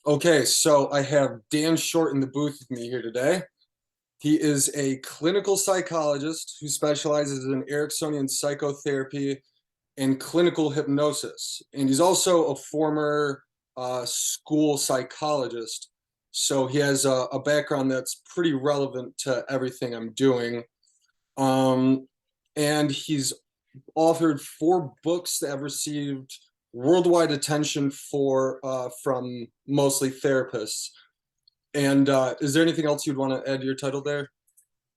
Okay, so I have Dan Short in the booth with me here today. He is a clinical psychologist who specializes in Ericksonian psychotherapy and clinical hypnosis. And he's also a former school psychologist. So he has a background that's pretty relevant to everything I'm doing. Um, and he's authored 4 books that have received worldwide attention from mostly therapists. And is there anything else you'd want to add to your title there?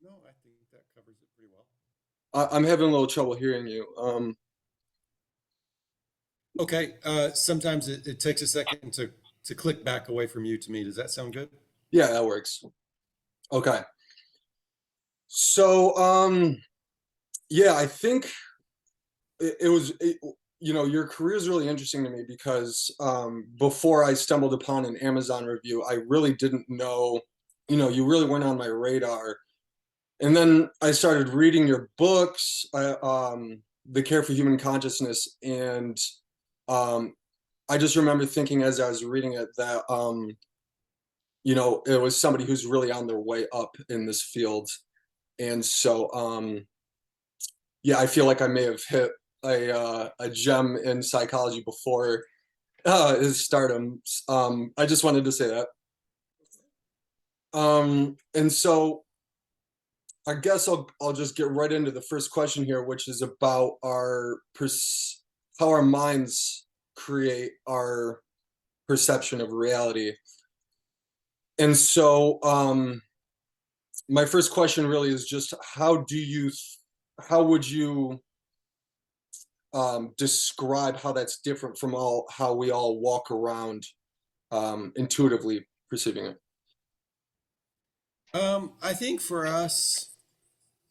No, I think that covers it pretty well. I'm having a little trouble hearing you. Okay, sometimes it takes a second to click back away from you to me. Does that sound good? Yeah, that works. Okay. So, yeah, I think your career is really interesting to me because before I stumbled upon an Amazon review, I really didn't know, you really went on my radar. And then I started reading your books, The Care for Human Consciousness, and um, I just remember thinking as I was reading it that it was somebody who's really on their way up in this field. And so yeah, I feel like I may have hit a gem in psychology before his stardom. I just wanted to say that. And so I guess I'll just get right into the first question here, which is about how our minds create our perception of reality. And so my first question really is just how would you describe how that's different from how we all walk around intuitively perceiving it? I think for us,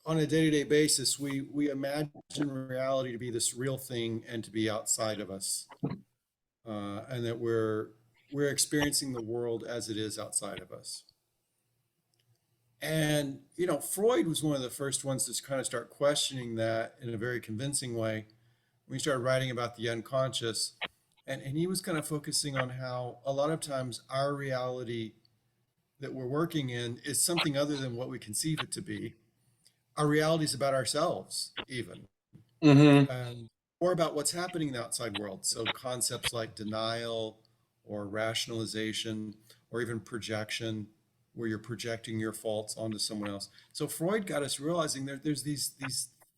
on a day-to-day basis, we imagine reality to be this real thing and to be outside of us, and that we're experiencing the world as it is outside of us. And Freud was one of the first ones to kind of start questioning that in a very convincing way when he started writing about the unconscious. And he was kind of focusing on how a lot of times our reality that we're working in is something other than what we conceive it to be. Our reality is about ourselves, even, Mm-hmm. or about what's happening in the outside world. So concepts like denial or rationalization or even projection, where you're projecting your faults onto someone else. So Freud got us realizing there's these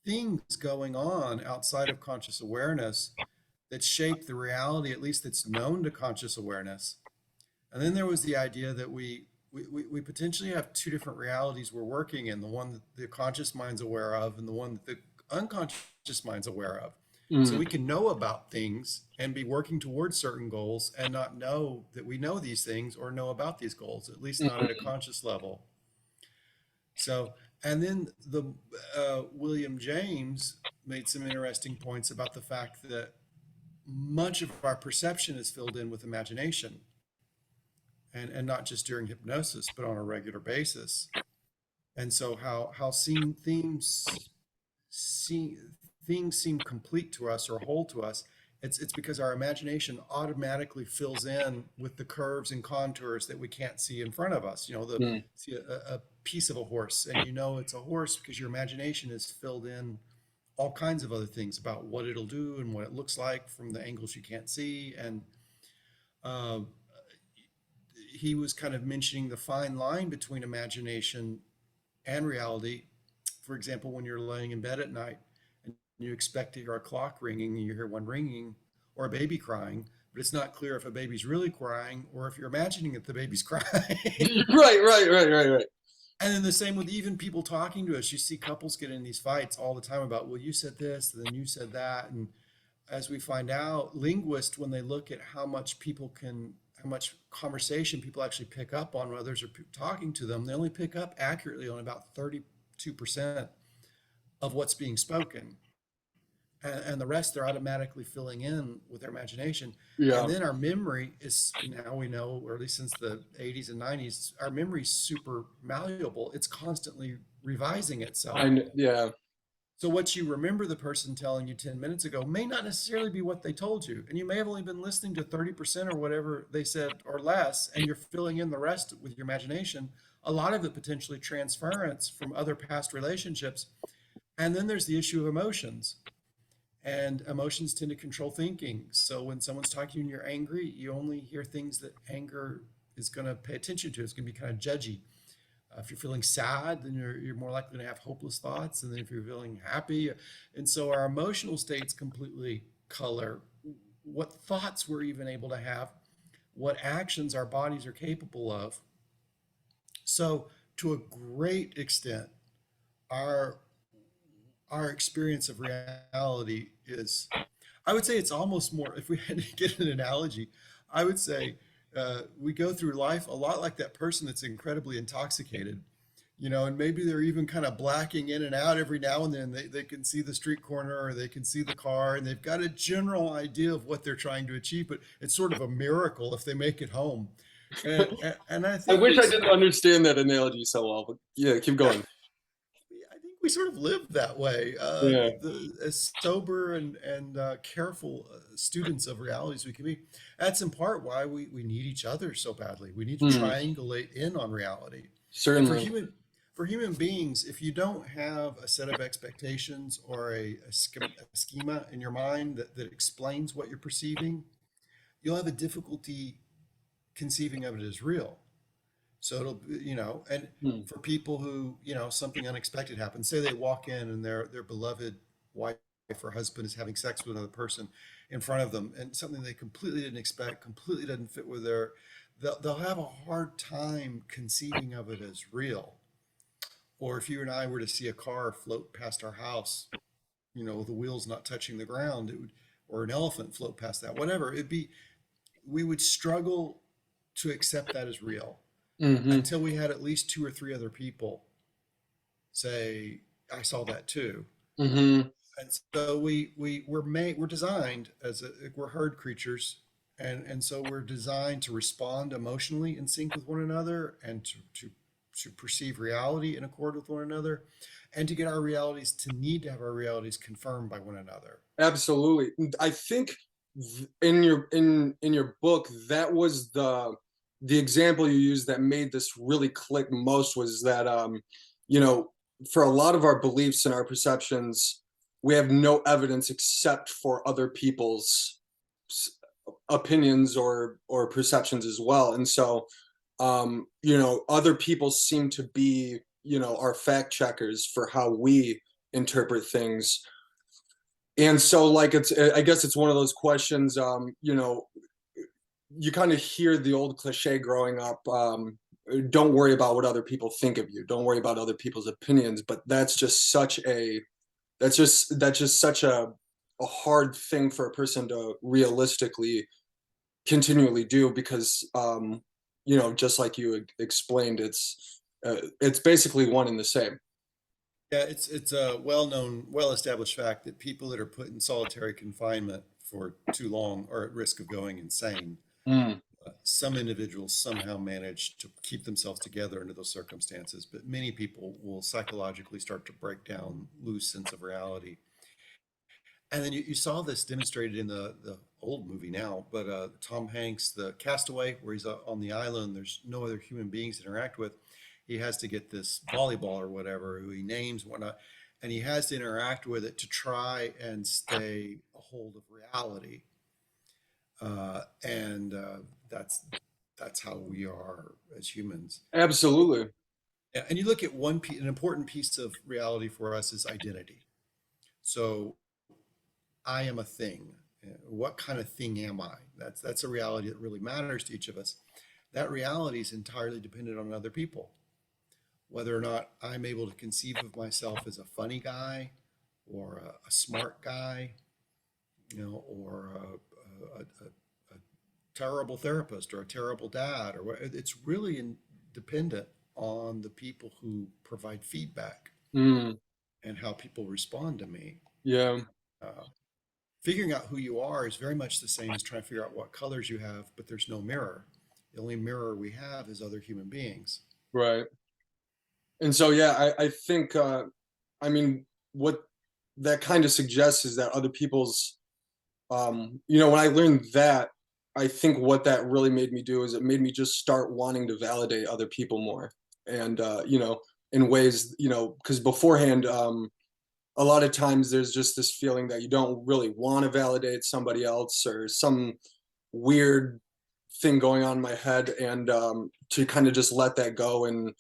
things going on outside of conscious awareness that shape the reality, at least that's known to conscious awareness. And then there was the idea that we potentially have 2 different realities we're working in, the one that the conscious mind's aware of and the one that the unconscious mind's aware of. So Mm. we can know about things and be working towards certain goals and not know that we know these things or know about these goals, at least not at a Mm. conscious level. So, and then the William James made some interesting points about the fact that much of our perception is filled in with imagination, and not just during hypnosis, but on a regular basis. And so how seem themes see things seem complete to us or whole to us, it's because our imagination automatically fills in with the curves and contours that we can't see in front of us. Mm. See a piece of a horse and it's a horse because your imagination is filled in all kinds of other things about what it'll do and what it looks like from the angles you can't see. And uh, he was kind of mentioning the fine line between imagination and reality. For example, when you're laying in bed at night and you expect to hear a clock ringing and you hear one ringing or a baby crying, but it's not clear if a baby's really crying or if you're imagining that the baby's crying. Right. And then the same with even people talking to us. You see couples get in these fights all the time about, well, you said this, and then you said that. And as we find out, linguists, when they look at how much conversation people actually pick up on when others are talking to them, they only pick up accurately on about 32% of what's being spoken. And the rest they're automatically filling in with their imagination. And Yeah. then our memory is, now we know, or at least since the 80s and 90s, our memory is super malleable. It's constantly revising itself. Yeah. So what you remember the person telling you 10 minutes ago may not necessarily be what they told you. And you may have only been listening to 30% or whatever they said or less, and you're filling in the rest with your imagination. A lot of it potentially transference from other past relationships. And then there's the issue of emotions. And emotions tend to control thinking. So when someone's talking to you and you're angry, you only hear things that anger is going to pay attention to. It's going to be kind of judgy. If you're feeling sad, then you're more likely to have hopeless thoughts. And then if you're feeling happy, and so our emotional states completely color what thoughts we're even able to have, what actions our bodies are capable of. So to a great extent, our our experience of reality is, I would say it's almost more, if we had to get an analogy, I would say we go through life a lot like that person that's incredibly intoxicated, and maybe they're even kind of blacking in and out every now and then. They can see the street corner or they can see the car and they've got a general idea of what they're trying to achieve, but it's sort of a miracle if they make it home. And I I think wish I didn't understand that analogy so well, but yeah, keep going. I think we sort of live that way, Yeah. as sober and careful students of realities we can be. That's in part why we need each other so badly. We need to Hmm. triangulate in on reality. And Certainly. for human beings, if you don't have a set of expectations or a schema in your mind that explains what you're perceiving, you'll have a difficulty conceiving of it as real. So and Hmm. for people who, something unexpected happens, say they walk in and their beloved wife or husband is having sex with another person in front of them, and something they completely didn't expect, completely doesn't fit with they'll have a hard time conceiving of it as real. Or if you and I were to see a car float past our house, with the wheels not touching the ground, or an elephant float past that, whatever, we would struggle to accept that as real Hmm. until we had at least two or three other people say, I saw that too. Hmm. And so we're designed we're herd creatures, and so we're designed to respond emotionally in sync with one another, and to perceive reality in accord with one another, and to get our realities to need to have our realities confirmed by one another. Absolutely. I think in your book, that was the example you used that made this really click most, was that you know, for a lot of our beliefs and our perceptions, we have no evidence except for other people's s- opinions or perceptions as well. And so other people seem to be, our fact checkers for how we interpret things. And so, like, I guess it's one of those questions, you kind of hear the old cliche growing up, don't worry about what other people think of you, don't worry about other people's opinions. But that's just such a hard thing for a person to realistically continually do, because just like you explained, it's basically one and the same. Yeah, it's a well-known, well-established fact that people that are put in solitary confinement for too long are at risk of going insane. Mm. Some individuals somehow manage to keep themselves together under those circumstances, but many people will psychologically start to break down, lose sense of reality. And then you saw this demonstrated in the old movie now, but Tom Hanks, the Castaway, where he's on the island, there's no other human beings to interact with. He has to get this volleyball or whatever, who he names, whatnot, and he has to interact with it to try and stay a hold of reality. And that's how we are as humans. Absolutely. And you look at an important piece of reality for us is identity. So I am a thing. What kind of thing am I? That's a reality that really matters to each of us. That reality is entirely dependent on other people. Whether or not I'm able to conceive of myself as a funny guy, or a smart guy, or a terrible therapist or a terrible dad, or it's really dependent on the people who provide feedback Mm. and how people respond to me. Yeah. Uh, Figuring out who you are is very much the same as trying to figure out what colors you have, but there's no mirror. The only mirror we have is other human beings. Right. And so, yeah, I think, I mean, what that kind of suggests is that other people's, when I learned that, I think what that really made me do is it made me just start wanting to validate other people more. And, in ways, because beforehand, a lot of times there's just this feeling that you don't really want to validate somebody else or some weird thing going on in my head. And to kind of just let that go and,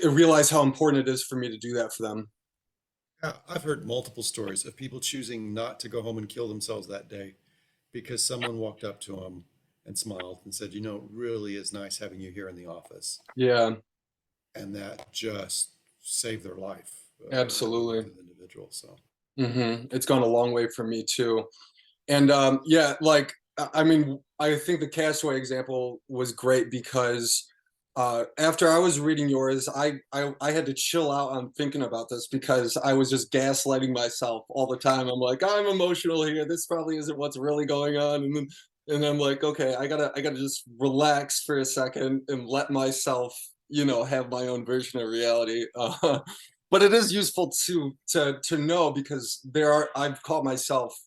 realize how important it is for me to do that for them. I've heard multiple stories of people choosing not to go home and kill themselves that day because someone walked up to them and smiled and said, it really is nice having you here in the office. Yeah, And that just saved their life, absolutely. to the individual. So, It's gone a long way for me too. And yeah, like I mean, I think the Castaway example was great because after I was reading yours, I had to chill out on thinking about this because I was just gaslighting myself all the time. I'm like, I'm emotional here. This probably isn't what's really going on. And I'm like, okay, I gotta just relax for a second and let myself, have my own version of reality. But it is useful to know because I've caught myself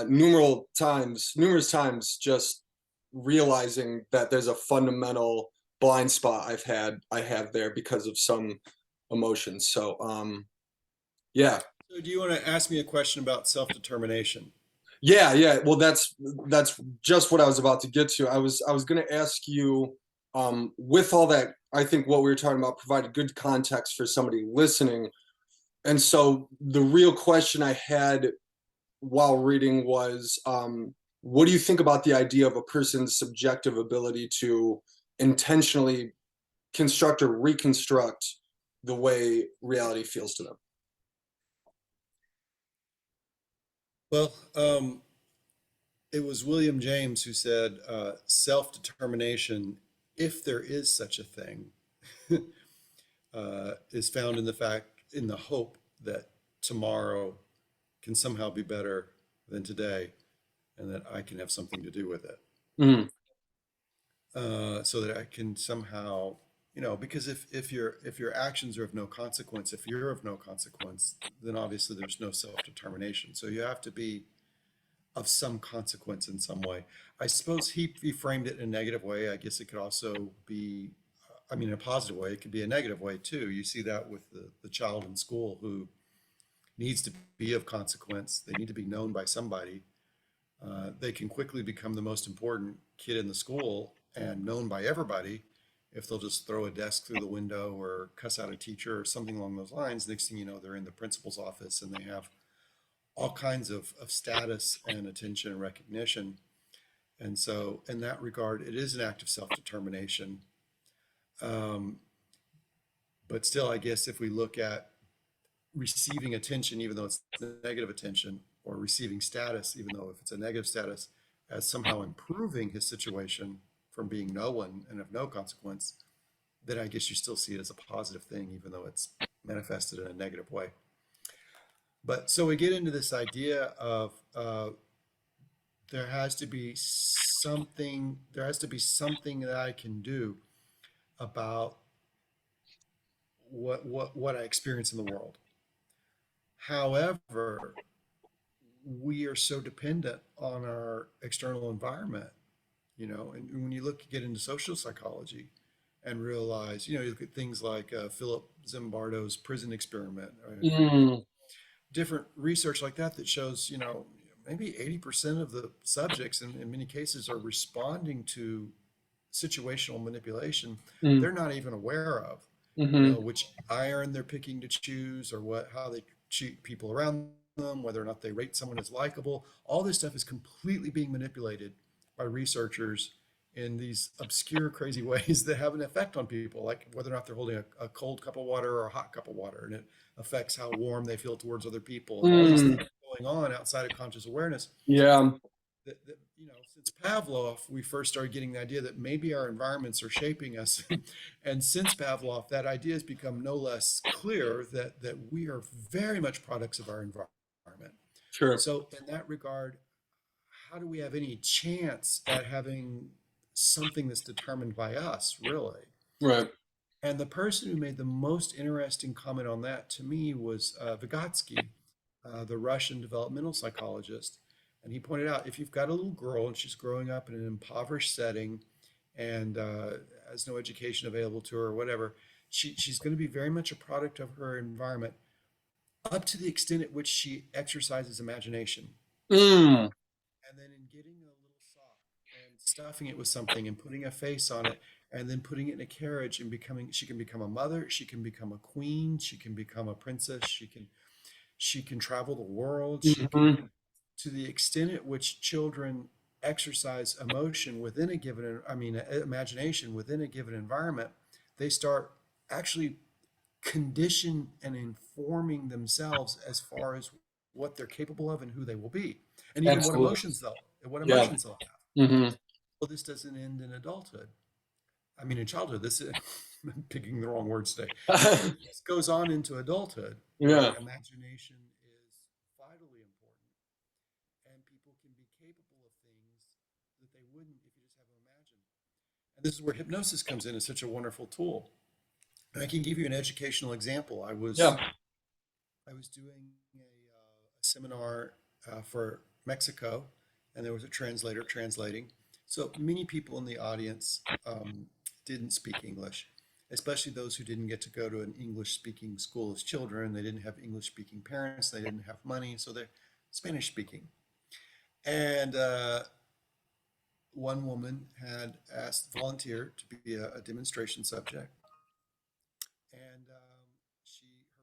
numerous times just realizing that there's a fundamental blind spot I have there because of some emotions. So yeah. so do you want to ask me a question about self-determination? Yeah. Well, that's just what I was about to get to. I was going to ask you, with all that, I think what we were talking about provided good context for somebody listening. And so the real question I had while reading was, what do you think about the idea of a person's subjective ability to intentionally construct or reconstruct the way reality feels to them? Well, it was William James who said, self-determination, if there is such a thing, is found in the hope that tomorrow can somehow be better than today, and that I can have something to do with it. Mm, So that I can somehow, because if your actions are of no consequence, if you're of no consequence, then obviously there's no self-determination. So you have to be of some consequence in some way. I suppose he framed it in a negative way. I guess it could also be, I mean, in a positive way. It could be a negative way too. You see that with the child in school who needs to be of consequence. They need to be known by somebody. They can quickly become the most important kid in the school and known by everybody if they'll just throw a desk through the window or cuss out a teacher or something along those lines. Next thing you know, they're in the principal's office and they have all kinds of status and attention and recognition. And so, in that regard, it is an act of self determination. Um, but still, I guess if we look at receiving attention, even though it's negative attention, or receiving status, even though if it's a negative status, as somehow improving his situation from being no one and of no consequence, then I guess you still see it as a positive thing, even though it's manifested in a negative way. But so we get into this idea of there has to be something that I can do about what I experience in the world. However, we are so dependent on our external environment, and when you get into social psychology and realize, you look at things like Philip Zimbardo's prison experiment, or mm, different research like that shows, maybe 80% of the subjects in many cases are responding to situational manipulation mm, they're not even aware of, mm-hmm, which iron they're picking to choose, or how they treat people around them, whether or not they rate someone as likable. All this stuff is completely being manipulated by researchers in these obscure, crazy ways that have an effect on people, like whether or not they're holding a cold cup of water or a hot cup of water, and it affects how warm they feel towards other people, and all these mm, things going on outside of conscious awareness. yeah, That since Pavlov, we first started getting the idea that maybe our environments are shaping us. And since Pavlov, that idea has become no less clear that we are very much products of our environment. sure, So, in that regard, how do we have any chance at having something that's determined by us, really? right, And the person who made the most interesting comment on that to me was Vygotsky, the Russian developmental psychologist. And he pointed out if you've got a little girl and she's growing up in an impoverished setting and has no education available to her or whatever, she's going to be very much a product of her environment up to the extent at which she exercises imagination. Mm, And then in getting a little sock and stuffing it with something and putting a face on it and then putting it in a carriage and becoming, she can become a mother, she can become a queen, she can become a princess, she can travel the world, she can, mhm. to the extent at which children exercise emotion within a given, I mean, imagination within a given environment, they start actually condition and informing themselves as far as what they're capable of and who they will be, and even what Absolutely. emotions what Yeah. emotions they'll have. Hmm. Well, this doesn't end in adulthood. I mean, in childhood, this is, I'm picking the wrong words today. This goes on into adulthood, where Yeah. imagination is vitally important, and people can be capable of things that they wouldn't if you just have them imagine. And this is where hypnosis comes in as such a wonderful tool. And I can give you an educational example. I was Yeah. I was doing a seminar for Mexico, and there was a translator translating. So many people in the audience didn't speak English, especially those who didn't get to go to an English speaking school as children. They didn't have English speaking parents, they didn't have money, so they're Spanish speaking. And one woman had asked, volunteer to be a demonstration subject. And her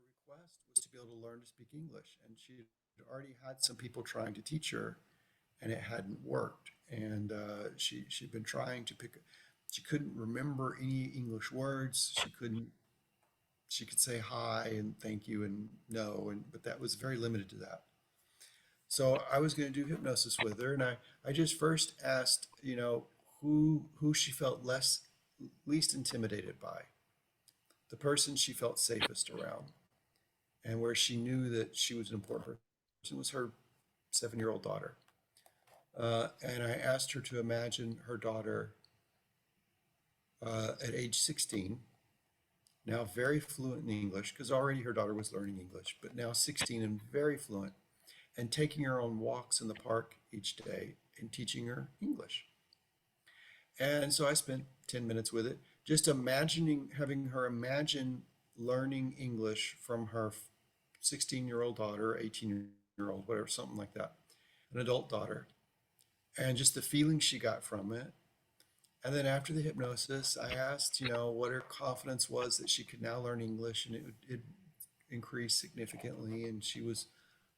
request was to be able to learn to speak English. And she had already had some people trying to teach her, and it hadn't worked. And she'd been trying to pick. She couldn't remember any English words. She couldn't. She could say hi and thank you and no, but that was very limited to that. So I was going to do hypnosis with her, and I just first asked, who she felt least intimidated by, the person she felt safest around, and where she knew that she was an important person was her 7-year-old daughter. And I asked her to imagine her daughter at age 16, now very fluent in English, because already her daughter was learning English, but now 16 and very fluent, and taking her on walks in the park each day and teaching her English. And so I spent 10 minutes with it, just having her imagine learning English from her 16-year-old daughter, 18-year-old, whatever, something like that, an adult daughter, and just the feeling she got from it. And then after the hypnosis, I asked, what her confidence was that she could now learn English, and it increased significantly, and she was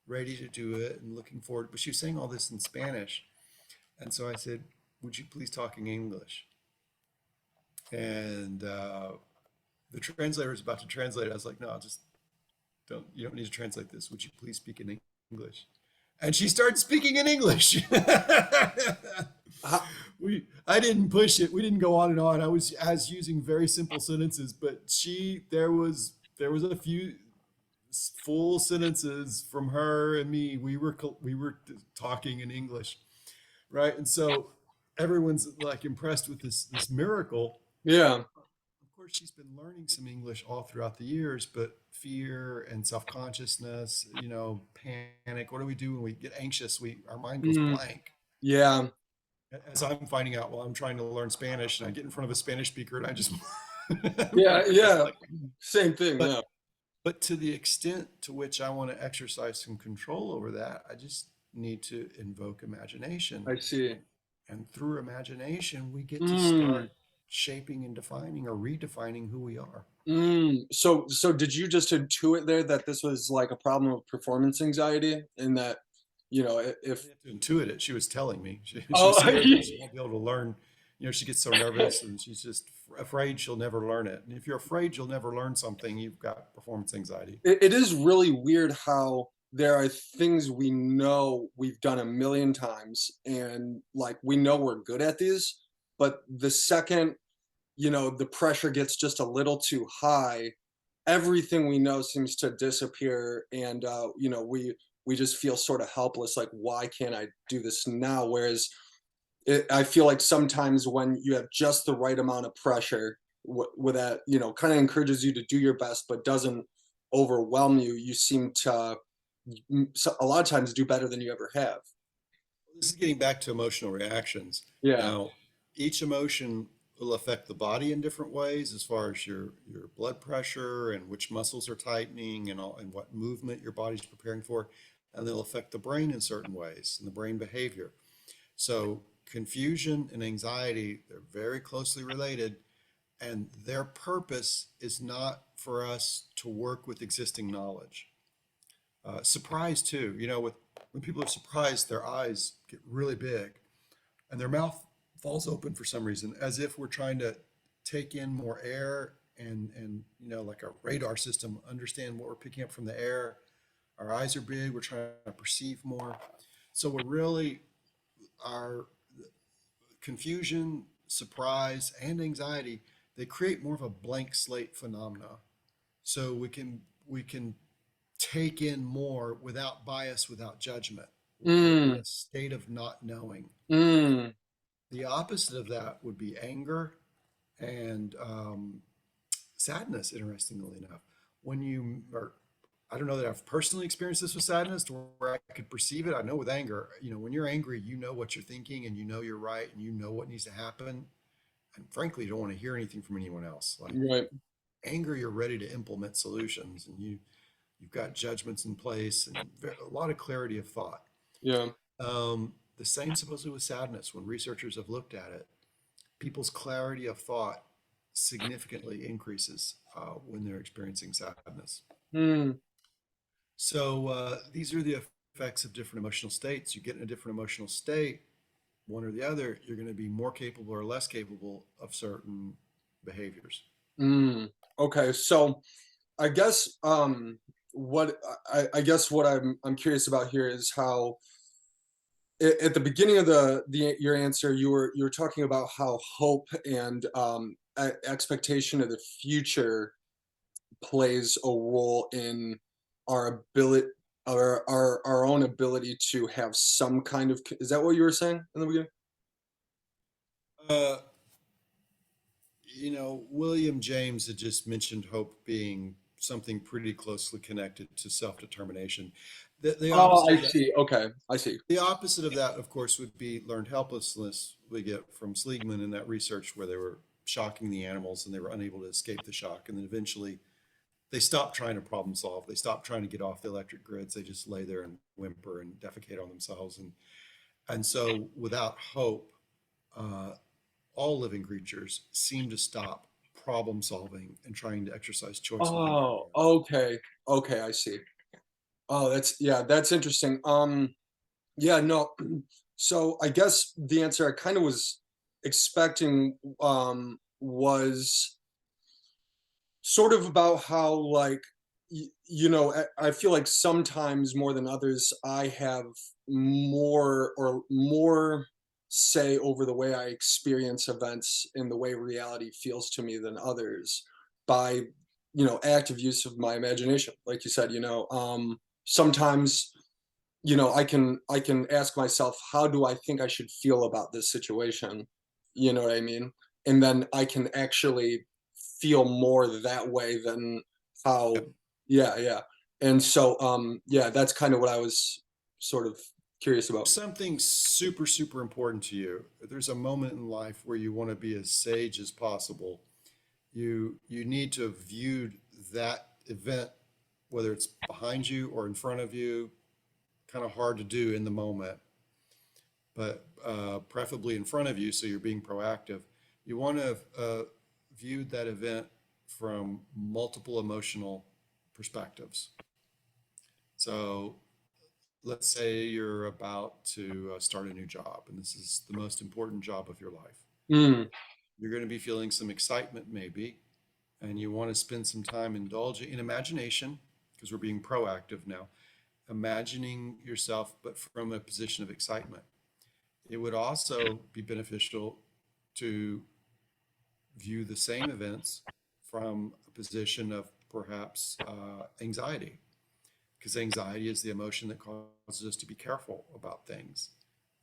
ready to do it and looking forward. But she was saying all this in Spanish, and so I said, "Would you please talk in English?" And the translator was about to translate it. I was like, "No, just don't. You don't need to translate this. Would you please speak in English?" And she started speaking in English. How, I didn't push it. We didn't go on and on. I was using very simple sentences, but there was a few full sentences from her and me. We were talking in English, right? And so everyone's like impressed with this miracle. yeah. Of course, she's been learning some English all throughout the years, but fear and self-consciousness, panic. What do we do when we get anxious? Our mind goes Mm, blank. yeah. As I'm finding out while I'm trying to learn Spanish, and I get in front of a Spanish speaker, and I just Yeah. Yeah. like, Same thing. but Yeah. but to the extent to which I want to exercise some control over that, I just need to invoke imagination. I see. And through imagination, we get to Mm, start shaping and defining or redefining who we are. so did you just intuit there that this was like a problem of performance anxiety and that, I if, didn't have to intuit it. She was telling me. She was oh, scared that she won't be able to learn. She gets so nervous and she's just afraid she'll never learn it. And if you're afraid you'll never learn something, you've got performance anxiety. it is really weird how there are things we know we've done a million times and like we know we're good at these, but the second, the pressure gets just a little too high, everything we know seems to disappear, and we just feel sort of helpless, like why can't I do this now? Whereas I feel like sometimes when you have just the right amount of pressure, with that, kind of encourages you to do your best, but doesn't overwhelm you, you seem to a lot of times do better than you ever have. This is getting back to emotional reactions. Yeah. Now, each emotion will affect the body in different ways as far as your blood pressure and which muscles are tightening and all and what movement your body's preparing for. And they'll affect the brain in certain ways and the brain behavior. So confusion and anxiety, they're very closely related, and their purpose is not for us to work with existing knowledge. Surprise too, with when people are surprised, their eyes get really big and their mouth falls open for some reason, as if we're trying to take in more air and like a radar system, understand what we're picking up from the air. Our eyes are big, we're trying to perceive more. So we're really our confusion, surprise, and anxiety, they create more of a blank slate phenomena. So we can take in more without bias, without judgment. We're in Mm, a state of not knowing. mm, The opposite of that would be anger and sadness, interestingly enough. When you are, I don't know that I've personally experienced this with sadness to where I could perceive it. I know with anger, when you're angry, you know what you're thinking and you know you're right and you know what needs to happen. And frankly, you don't want to hear anything from anyone else. Like right. anger, you're ready to implement solutions and you've got judgments in place and a lot of clarity of thought. Yeah. The same supposedly with sadness. When researchers have looked at it, people's clarity of thought significantly increases when they're experiencing sadness. Mm, So these are the effects of different emotional states. You get in a different emotional state, one or the other, you're going to be more capable or less capable of certain behaviors. mm. Okay. So I guess what I guess what I'm curious about here is how at the beginning of the your answer you were talking about how hope and expectation of the future plays a role in our ability our own ability to have some kind of is that what you were saying in the beginning? Uh, William James had just mentioned hope being something pretty closely connected to self-determination. The Oh, opposite I of that, see. Okay, I see. the opposite of that, of course, would be learned helplessness. We get from Seligman in that research where they were shocking the animals and they were unable to escape the shock, and then eventually they stopped trying to problem solve. They stopped trying to get off the electric grids. They just lay there and whimper and defecate on themselves. And so without hope, uh, all living creatures seem to stop problem solving and trying to exercise choice within their Oh, environment. okay. Okay, I see. Oh, that's interesting. Yeah, no. So I guess the answer I kind of was expecting was sort of about how like I feel like sometimes more than others I have more say over the way I experience events and the way reality feels to me than others by active use of my imagination, like you said. Sometimes I can ask myself, how do I think I should feel about this situation? You know what I mean? And then I can actually feel more that way than how. Yep. Yeah, yeah. And so yeah, that's kind of what I was sort of curious about. Something super, super important to you. There's a moment in life where you want to be as sage as possible. You need to have viewed that event, whether it's behind you or in front of you, kind of hard to do in the moment, but preferably in front of you, so you're being proactive. You want to have viewed that event from multiple emotional perspectives. So let's say you're about to start a new job, and this is the most important job of your life. Mm, You're going to be feeling some excitement, maybe, and you want to spend some time indulging in imagination because we're being proactive now, imagining yourself, but from a position of excitement. It would also be beneficial to view the same events from a position of perhaps anxiety, because anxiety is the emotion that causes us to be careful about things.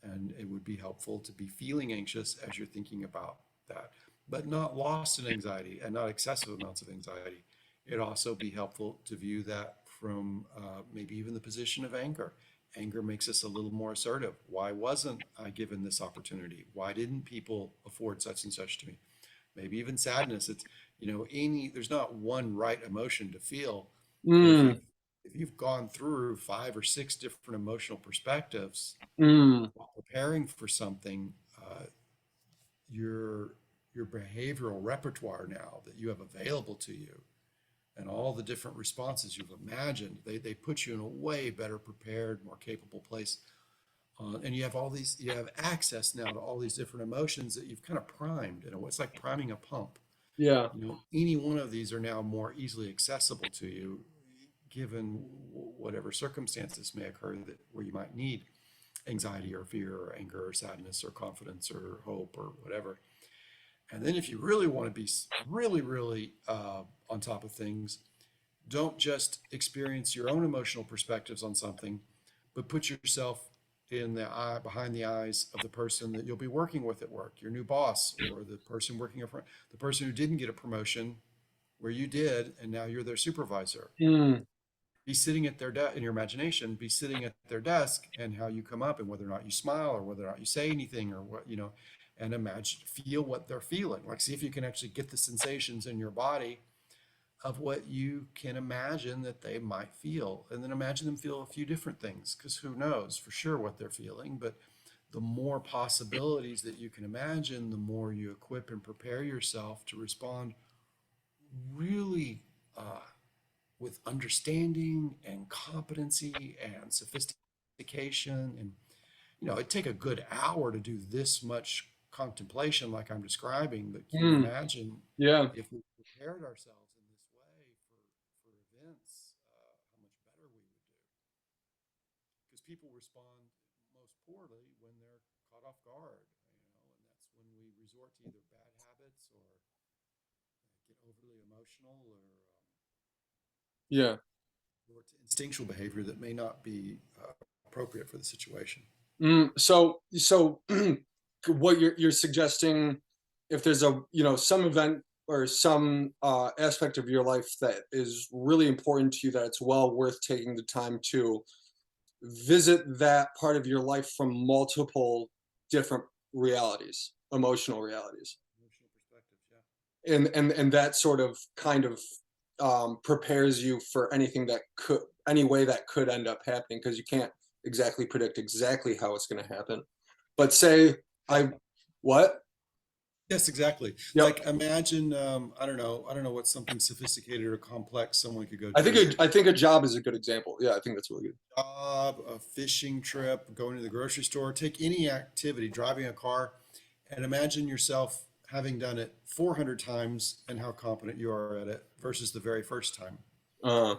And it would be helpful to be feeling anxious as you're thinking about that. but not lost in anxiety and not excessive amounts of anxiety. It'd also be helpful to view that from maybe even the position of anger. Anger makes us a little more assertive. Why wasn't I given this opportunity? Why didn't people afford such and such to me? Maybe even sadness. It's, there's not one right emotion to feel, but Mm, if you've gone through 5 or 6 different emotional perspectives mm, while preparing for something, your your behavioral repertoire now that you have available to you and all the different responses you've imagined, they put you in a way better prepared, more capable place. And you have access now to all these different emotions that you've kind of primed. It's like priming a pump. yeah. Any one of these are now more easily accessible to you, given whatever circumstances may occur where you might need anxiety or fear or anger or sadness or confidence or hope or whatever. And then if you really want to be really, really on top of things, don't just experience your own emotional perspectives on something, but put yourself in the eye behind the eyes of the person that you'll be working with at work, your new boss, or the person working in front, the person who didn't get a promotion where you did, and now you're their supervisor. Mm, Be sitting at their in your imagination, be sitting at their desk, and how you come up, and whether or not you smile, or whether or not you say anything, or and imagine, feel what they're feeling. Like, see if you can actually get the sensations in your body of what you can imagine that they might feel, and then imagine them feel a few different things, because who knows for sure what they're feeling. But the more possibilities that you can imagine, the more you equip and prepare yourself to respond really with understanding and competency and sophistication. And it'd take a good hour to do this much contemplation like I'm describing, but can you mm, imagine yeah. if we prepared ourselves in this way for events, how much better we would do? Because people respond most poorly when they're caught off guard, and that's when we resort to either bad habits or get overly emotional, Yeah. or to instinctual behavior that may not be appropriate for the situation. So what you're suggesting, if there's a some event or some aspect of your life that is really important to you, that it's well worth taking the time to visit that part of your life from multiple different realities, emotional realities, Emotional perspectives, yeah. and that sort of kind of prepares you for anything that could any way that could end up happening, because you can't exactly predict exactly how it's going to happen. But say Yeah. I what? Yes, exactly. Yep. Like imagine, I don't know what something sophisticated or complex someone could go I think do. I think a job is a good example. Yeah, I think that's really good. Job, a fishing trip, going to the grocery store, take any activity, driving a car, and imagine yourself having done it 400 times and how competent you are at it versus the very first time. Uh,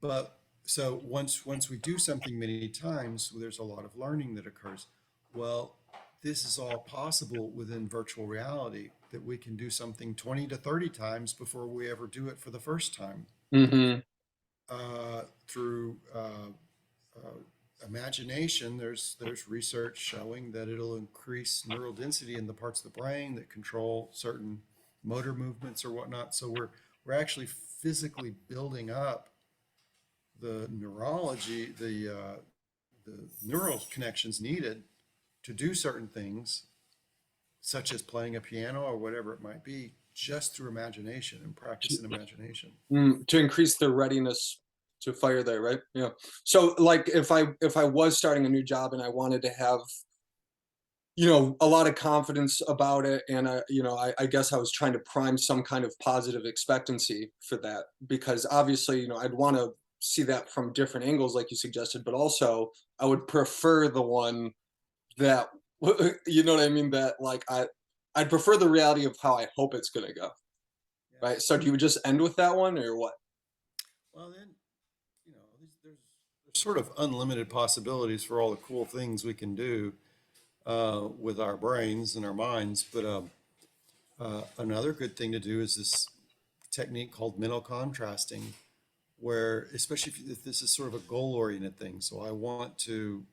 But so once we do something many times, there's a lot of learning that occurs. Well, this is all possible within virtual reality, that we can do something 20 to 30 times before we ever do it for the first time. mm-hmm. Through imagination, there's research showing that it'll increase neural density in the parts of the brain that control certain motor movements or whatnot. So we're actually physically building up the neurology, the neural connections needed to do certain things, such as playing a piano or whatever it might be, just through imagination and practice in imagination. To increase their readiness to fire there, right? Yeah. So like if I was starting a new job and I wanted to have a lot of confidence about it, and I guess I was trying to prime some kind of positive expectancy for that, because obviously I'd want to see that from different angles like you suggested, but also I would prefer the one that you know what I mean, that like I'd prefer the reality of how I hope it's going to go, Yeah. right? So do you just end with that one or what? Well, then, there's sort of unlimited possibilities for all the cool things we can do with our brains and our minds. But another good thing to do is this technique called mental contrasting, where, especially if this is sort of a goal-oriented thing. So I want to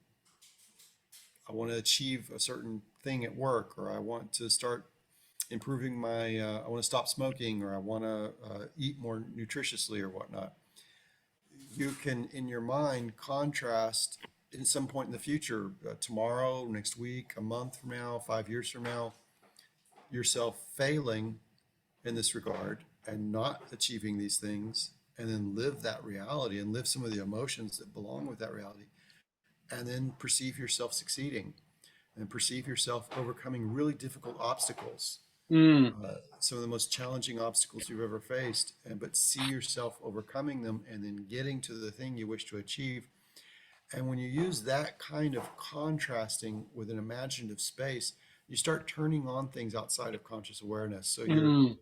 achieve a certain thing at work, or I want to start improving my, I want to stop smoking, or I want to eat more nutritiously or whatnot. You can, in your mind, contrast in some point in the future, tomorrow, next week, a month from now, 5 years from now, yourself failing in this regard and not achieving these things, and then live that reality and live some of the emotions that belong with that reality, and then perceive yourself succeeding and perceive yourself overcoming really difficult obstacles, Mm, some of the most challenging obstacles you've ever faced, and but see yourself overcoming them and then getting to the thing you wish to achieve. And when you use that kind of contrasting with an imaginative space, you start turning on things outside of conscious awareness. So mm.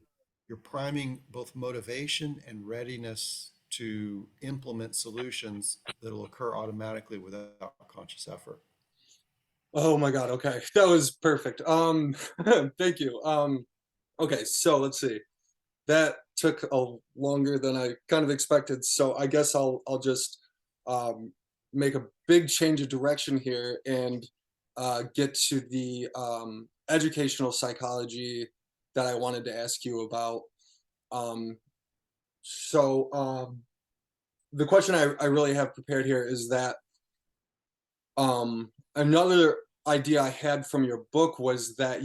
you're priming both motivation and readiness to implement solutions that'll occur automatically without conscious effort. Oh my God. Okay. That was perfect. Thank you. Okay. So let's see. That took a longer than I kind of expected. So I guess I'll just um, make a big change of direction here and get to the educational psychology that I wanted to ask you about. Um, so the question I really have prepared here is that another idea I had from your book was that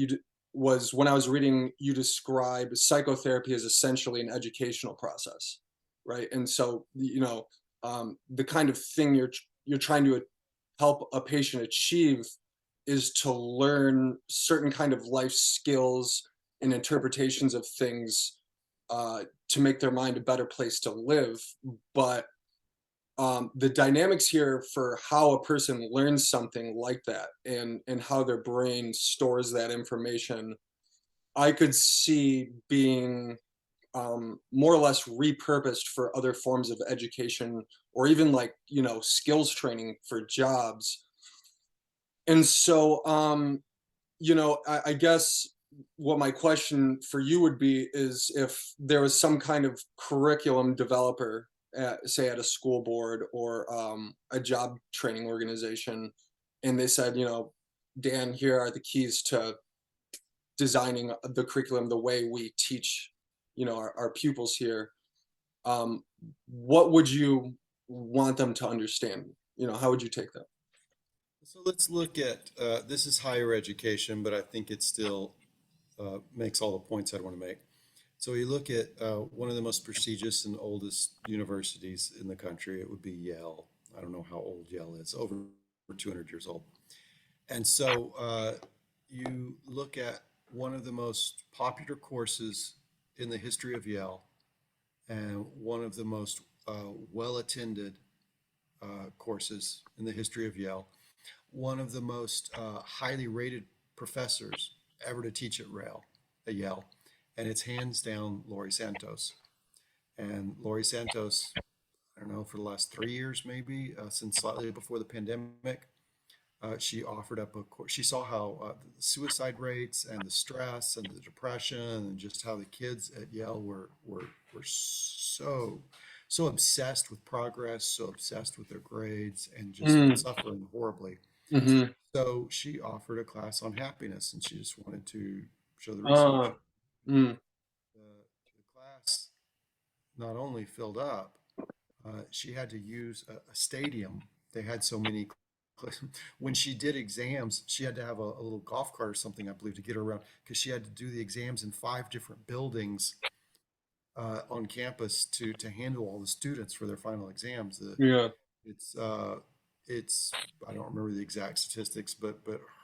was when I was reading you describe psychotherapy as essentially an educational process, right? And so the kind of thing you're trying to help a patient achieve is to learn certain kind of life skills and interpretations of things to make their mind a better place to live. But the dynamics here for how a person learns something like that and how their brain stores that information, I could see being more or less repurposed for other forms of education or even like skills training for jobs. And so I guess what my question for you would be is if there was some kind of curriculum developer at, say, at a school board or a job training organization, and they said, Dan, here are the keys to designing the curriculum the way we teach, our pupils here. Um, what would you want them to understand? How would you take that? So let's look at this is higher education, but I think it still makes all the points I'd want to make. So you look at one of the most prestigious and oldest universities in the country, it would be Yale. I don't know how old Yale is, over 200 years old. And so you look at one of the most popular courses in the history of Yale and one of the most well attended courses in the history of Yale, one of the most highly rated professors ever to teach at Yale, and it's hands down Laurie Santos. And Laurie Santos, I don't know, for the last 3 years maybe, since slightly before the pandemic, she offered up a course. She saw how the suicide rates and the stress and the depression and just how the kids at Yale were so obsessed with progress, so obsessed with their grades, and just Mm, suffering horribly. hmm. So she offered a class on happiness, and she just wanted to show the research. uh, mm, The class not only filled up, she had to use a stadium. They had so many. When she did exams, she had to have a little golf cart or something, I believe, to get her around because she had to do the exams in 5 different buildings on campus to handle all the students for their final exams. yeah. It's it's I don't remember the exact statistics, but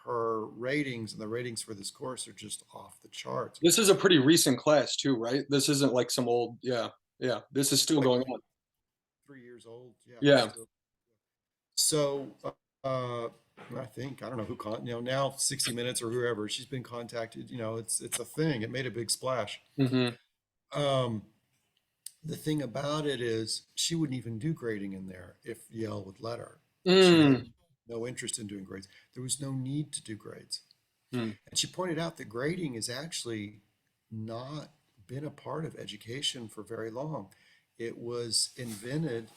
her ratings and the ratings for this course are just off the charts. This is a pretty recent class too, right? This isn't like some old, yeah, yeah. This is still Like going on. 3 years old, yeah, Yeah. still. So uh, I think I don't know who now 60 Minutes or whoever she's been contacted. It's a thing. It made a big splash. Hmm. Um, the thing about it is she wouldn't even do grading in there if Yale would let her. Like she had Mm, no interest in doing grades. There was no need to do grades. mm, And she pointed out that grading has actually not been a part of education for very long. It was invented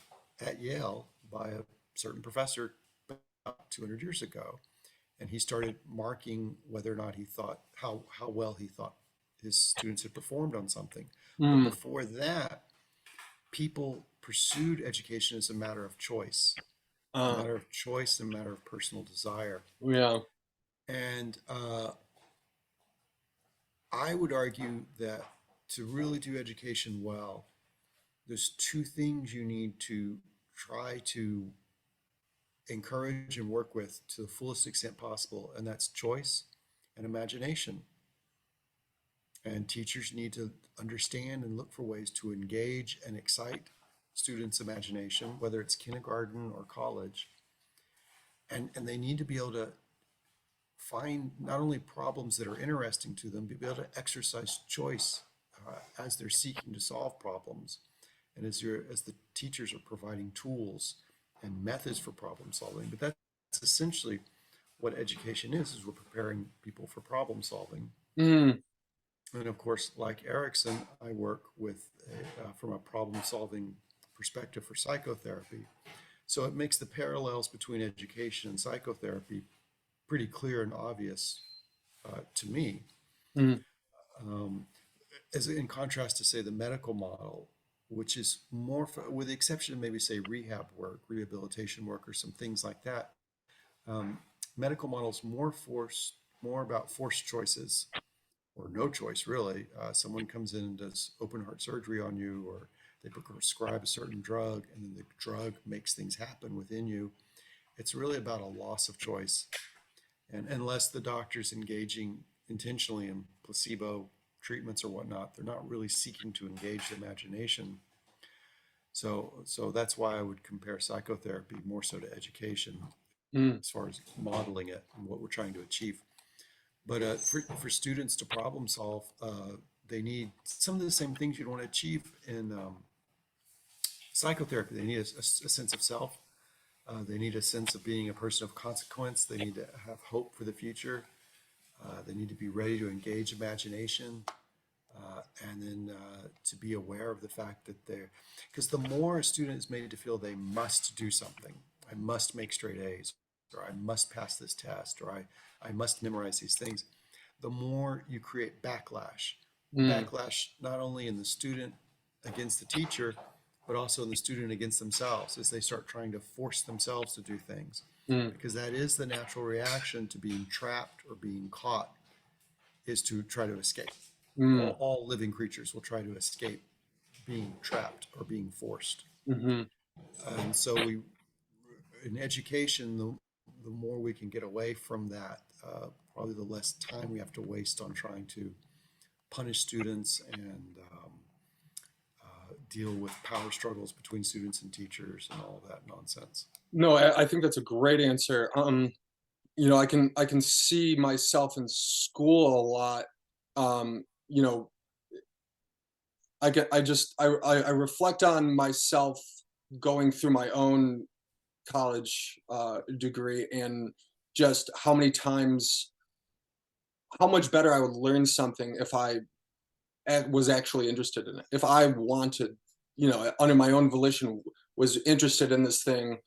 at Yale by a certain professor about 200 years ago. And he started marking whether or not he thought, how well he thought his students had performed on something. But Mm. before that, people pursued education as a matter of choice, a Uh, matter of choice, and a matter of personal desire. yeah. And I would argue that to really do education well, there's two things you need to try to encourage and work with to the fullest extent possible, and that's choice and imagination. And teachers need to understand and look for ways to engage and excite students' imagination, whether it's kindergarten or college. And they need to be able to find not only problems that are interesting to them, but be able to exercise choice as they're seeking to solve problems. And as the teachers are providing tools and methods for problem solving. But that's essentially what education is we're preparing people for problem solving. Mm. And of course, like Erickson, I work with from a problem solving perspective for psychotherapy. So it makes the parallels between education and psychotherapy pretty clear and obvious to me. Mm. Um, as in contrast to say the medical model, which is more, with the exception of maybe say rehab work, rehabilitation work, or some things like that. Um, Medical models more about forced choices or no choice really. Someone comes in and does open heart surgery on you, or they prescribe a certain drug, and then the drug makes things happen within you. It's really about a loss of choice. And unless the doctor's engaging intentionally in placebo treatments or whatnot, they're not really seeking to engage the imagination. So that's why I would compare psychotherapy more so to education Mm. as far as modeling it and what we're trying to achieve. But for students to problem solve, they need some of the same things you'd want to achieve in psychotherapy. They need a sense of self. They need a sense of being a person of consequence. They need to have hope for the future. They need to be ready to engage imagination, and then to be aware of the fact that because the more a student is made to feel they must do something, I must make straight A's, or I must pass this test, or I must memorize these things, the more you create backlash. Mm. Backlash not only in the student against the teacher, but also in the student against themselves as they start trying to force themselves to do things. Mm. Because that is the natural reaction to being trapped or being caught, is to try to escape. Mm. All living creatures will try to escape being trapped or being forced. Mhm. And so in education, the more we can get away from that, probably the less time we have to waste on trying to punish students and deal with power struggles between students and teachers and all that nonsense. No, I think that's a great answer. I can see myself in school a lot. You know, I reflect on myself going through my own college degree and just how many times how much better I would learn something if I was actually interested in it. If I wanted, under my own volition, was interested in this thing.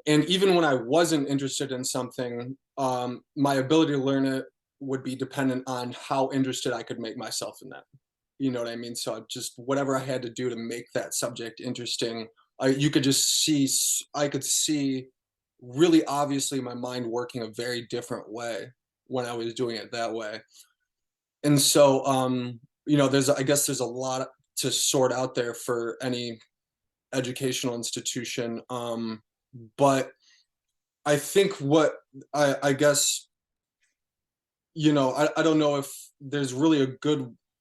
And even when I wasn't interested in something, my ability to learn it would be dependent on how interested I could make myself in that. You know what I mean? So just whatever I had to do to make that subject interesting, you could just see, I could see really obviously my mind working a very different way when I was doing it that way. And so, I guess there's a lot to sort out there for any educational institution. But I think what I guess, I don't know if there's really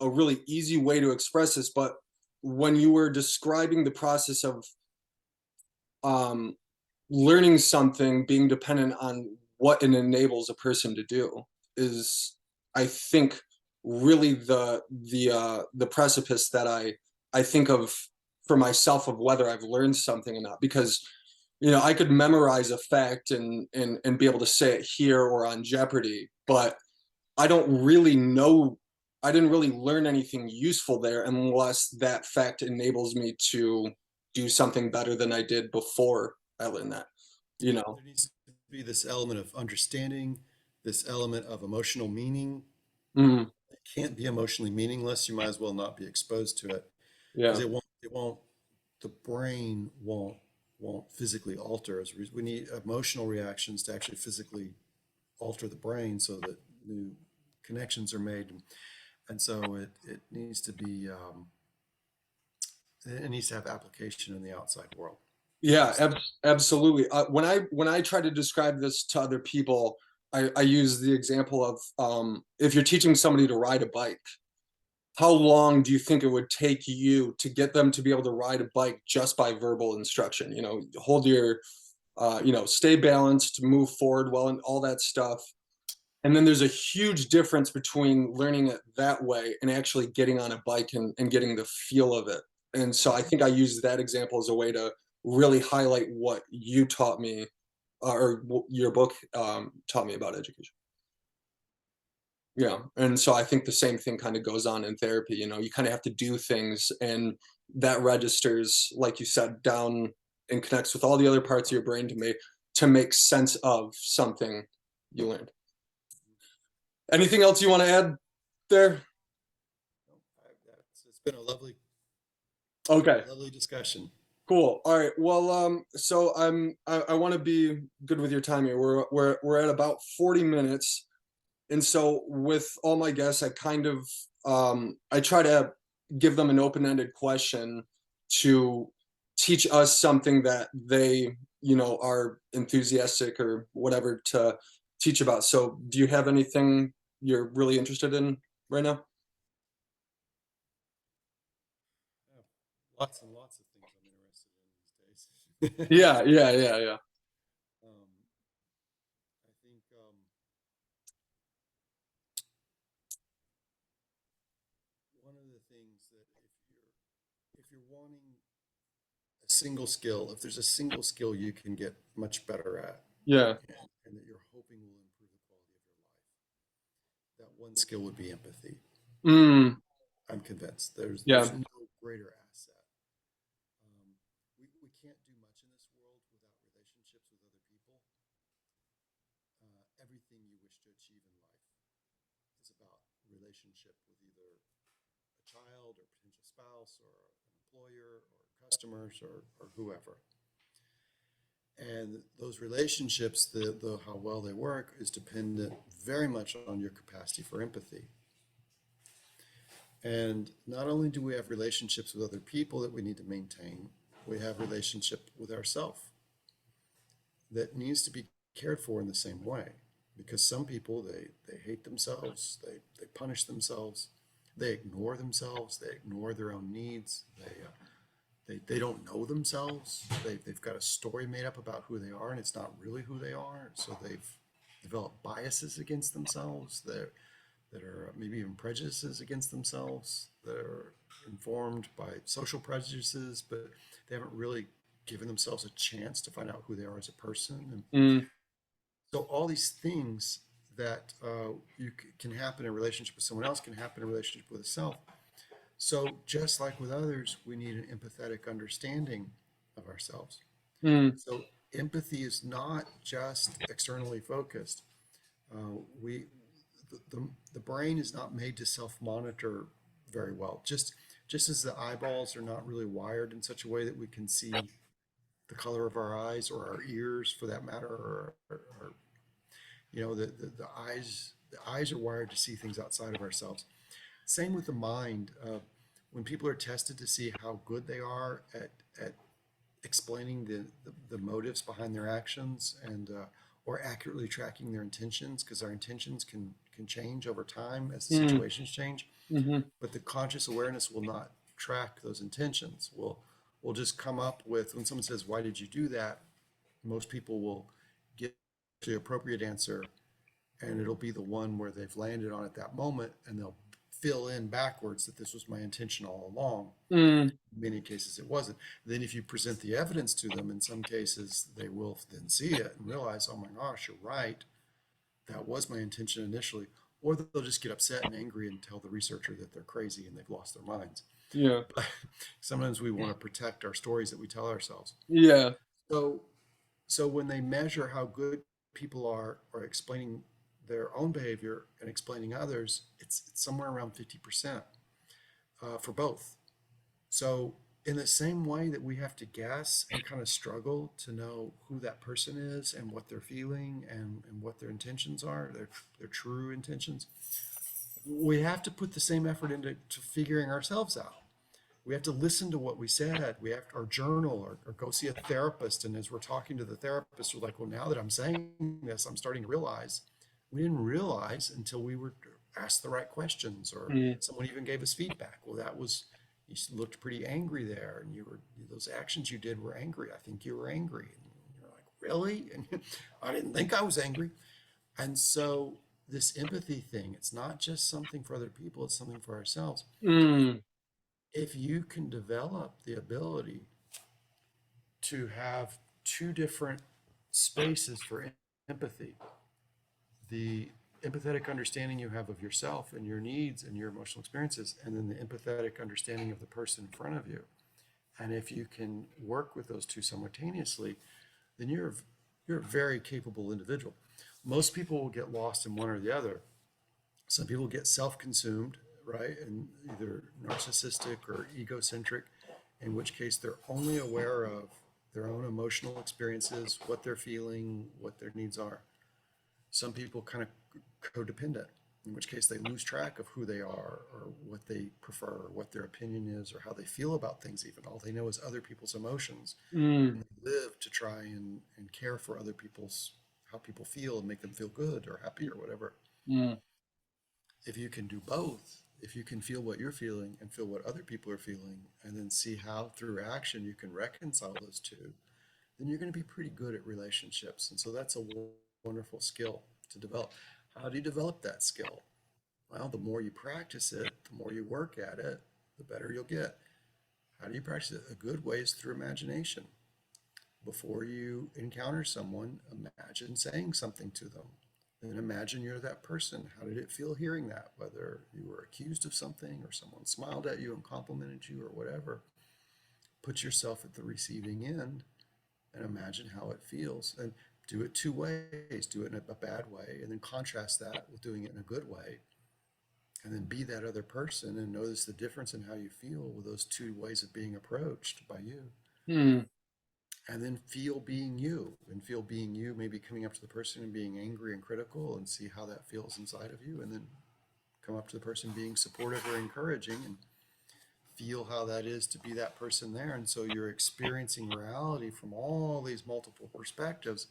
a really easy way to express this, but when you were describing the process of um, learning something being dependent on what it enables a person to do is, I think, really the precipice that I think of for myself of whether I've learned something or not. Because I could memorize a fact and be able to say it here or on Jeopardy, but I don't really know. I didn't really learn anything useful there unless that fact enables me to do something better than I did before I learned that. You know. There needs to be this element of understanding, this element of emotional meaning, Mm. can't be emotionally meaningless. You might as well not be exposed to it because Yeah. the brain won't physically alter. We need emotional reactions to actually physically alter the brain so that new connections are made. And so it needs to be, it needs to have application in the outside world. Yeah, Those things. absolutely. When I try to describe this to other people, I use the example of if you're teaching somebody to ride a bike, how long do you think it would take you to get them to be able to ride a bike just by verbal instruction? Hold your, stay balanced, move forward well, and all that stuff. And then there's a huge difference between learning it that way and actually getting on a bike and getting the feel of it. And so I think I use that example as a way to really highlight what you taught me, your book taught me about education. Yeah. And so I think the same thing kind of goes on in therapy. You kind of have to do things, and that registers, like you said, down and connects with all the other parts of your brain to make sense of something you learned. Anything else you want to add there? It's been a Okay, lovely discussion. cool. All right. Well, so I want to be good with your time here. We're at about 40 minutes. And so with all my guests, I try to give them an open-ended question to teach us something that they, are enthusiastic or whatever to teach about. So do you have anything you're really interested in right now? Yeah, lots and lots of things I'm interested in these days. Yeah, yeah, yeah, yeah. Um, I think one of the things that if you're wanting a single skill, if there's a single skill you can get much better at, Yeah. and that you're hoping will improve the quality of your life, that one skill would be empathy. Mm, I'm convinced there's yeah. no greater asset. We can't do much in this world without relationships with other people. Everything you wish to achieve in life is about relationship with either a child or potential spouse or an employer or customers or whoever. And those relationships, how well they work, is dependent very much on your capacity for empathy. And not only do we have relationships with other people that we need to maintain, we have relationship with ourselves that needs to be cared for in the same way. Because some people they hate themselves, they punish themselves, they ignore themselves, they ignore their own needs, they don't know themselves. They've got a story made up about who they are, and it's not really who they are. So they've developed biases against themselves that are maybe even prejudices against themselves that are informed by social prejudices, but they haven't really given themselves a chance to find out who they are as a person. And Mm, so all these things that can happen in a relationship with someone else can happen in a relationship with a self. So just like with others, we need an empathetic understanding of ourselves. mm, So empathy is not just externally focused. We the brain is not made to self-monitor very well. Just as the eyeballs are not really wired in such a way that we can see the color of our eyes or our ears for that matter, or the eyes are wired to see things outside of ourselves. Same with the mind. When people are tested to see how good they are at explaining the motives behind their actions and or accurately tracking their intentions, because our intentions can change over time as the mm, situations change, mhm. but the conscious awareness will not track those intentions. We'll just come up with, when someone says, "Why did you do that?" Most people will get the appropriate answer, and it'll be the one where they've landed on at that moment, and they'll fill in backwards that this was my intention all along. Mm, In many cases, it wasn't. Then, if you present the evidence to them, in some cases, they will then see it and realize, oh my gosh, you're right. That was my intention initially. Or they'll just get upset and angry and tell the researcher that they're crazy and they've lost their minds. yeah. But sometimes we want to protect our stories that we tell ourselves. Yeah. So, so when they measure how good people are explaining their own behavior and explaining others, it's somewhere around 50% for both. So, in the same way that we have to guess and kind of struggle to know who that person is and what they're feeling and what their intentions are, their true intentions, we have to put the same effort into figuring ourselves out. We have to listen to what we said. We have to, or journal or go see a therapist. And as we're talking to the therapist, we're like, well, now that I'm saying this, I'm starting to realize we didn't realize until we were asked the right questions or Mm. someone even gave us feedback. Well, that was, you looked pretty angry there and you were, those actions you did were angry. I think you were angry. And you're like, really? And I didn't think I was angry. And so this empathy thing, it's not just something for other people, it's something for ourselves. Mm. If you can develop the ability to have two different spaces for empathy, the empathetic understanding you have of yourself and your needs and your emotional experiences, and then the empathetic understanding of the person in front of you. And if you can work with those two simultaneously, then you're a very capable individual. Most people will get lost in one or the other. Some people get self-consumed, right? And either narcissistic or egocentric, in which case they're only aware of their own emotional experiences, what they're feeling, what their needs are. Some people kind of codependent, in which case they lose track of who they are or what they prefer, or what their opinion is, or how they feel about things even. All they know is other people's emotions. Mm. And they live to try and care for other people's, how people feel and make them feel good or happy or whatever. Mm. If you can do both, if you can feel what you're feeling and feel what other people are feeling, and then see how through action you can reconcile those two, then you're going to be pretty good at relationships. And so that's a wonderful skill to develop. How do you develop that skill? Well, the more you practice it, the more you work at it, the better you'll get. How do you practice it? A good way is through imagination. Before you encounter someone, imagine saying something to them. Then imagine you're that person. How did it feel hearing that? Whether you were accused of something or someone smiled at you and complimented you or whatever. Put yourself at the receiving end and imagine how it feels. And do it two ways. Do it in a bad way and then contrast that with doing it in a good way. And then be that other person and notice the difference in how you feel with those two ways of being approached by you. Mm. And then feel being you and feel being you, maybe coming up to the person and being angry and critical and see how that feels inside of you. And then come up to the person being supportive or encouraging and feel how that is to be that person there. And so you're experiencing reality from all these multiple perspectives.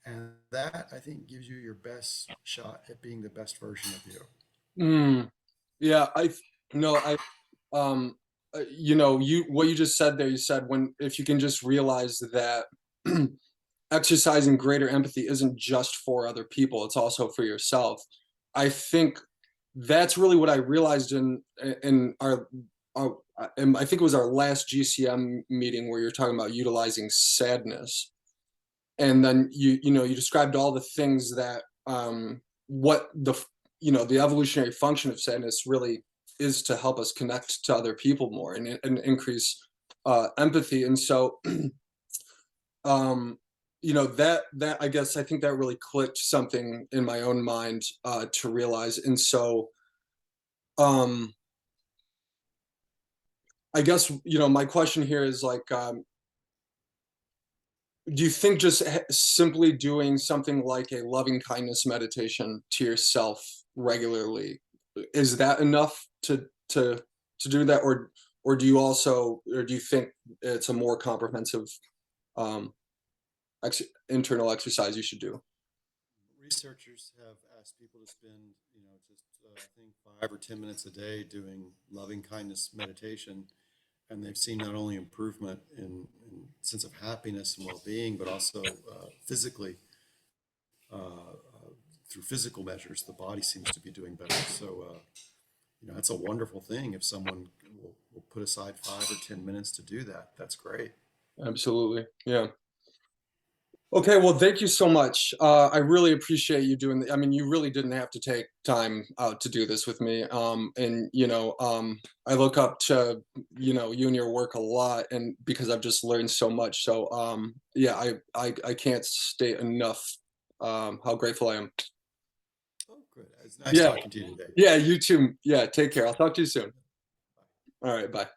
And that, I think, gives you your best shot at being the best version of you. Mm. Yeah, no, you what you just said there, you said when if you can just realize that exercising greater empathy isn't just for other people, it's also for yourself. I think that's really what I realized in our I think it was our last GCM meeting where you're talking about utilizing sadness. And then you described all the things that what the evolutionary function of sadness really is to help us connect to other people more and increase empathy. And so that I guess I think that really clicked something in my own mind to realize. And so um I guess my question here is like, do you think just simply doing something like a loving kindness meditation to yourself regularly, is that enough to do that, or do you think it's a more comprehensive um internal exercise you should do? Researchers have asked people to spend, just I think 5 or 10 minutes a day doing loving kindness meditation, and they've seen not only improvement in sense of happiness and well-being, but also physically through physical measures, the body seems to be doing better. So, it's a wonderful thing if someone will put aside 5 or 10 minutes to do that. That's great. Absolutely, yeah. Okay, well, thank you so much. I really appreciate you doing I mean, you really didn't have to take time out to do this with me. And I look up to, you and your work a lot, and because I've just learned so much. So yeah, I can't state enough how grateful I am. Good. It's nice Yeah. talking to you today. Yeah, you too. Yeah, take care. I'll talk to you soon. All right, bye.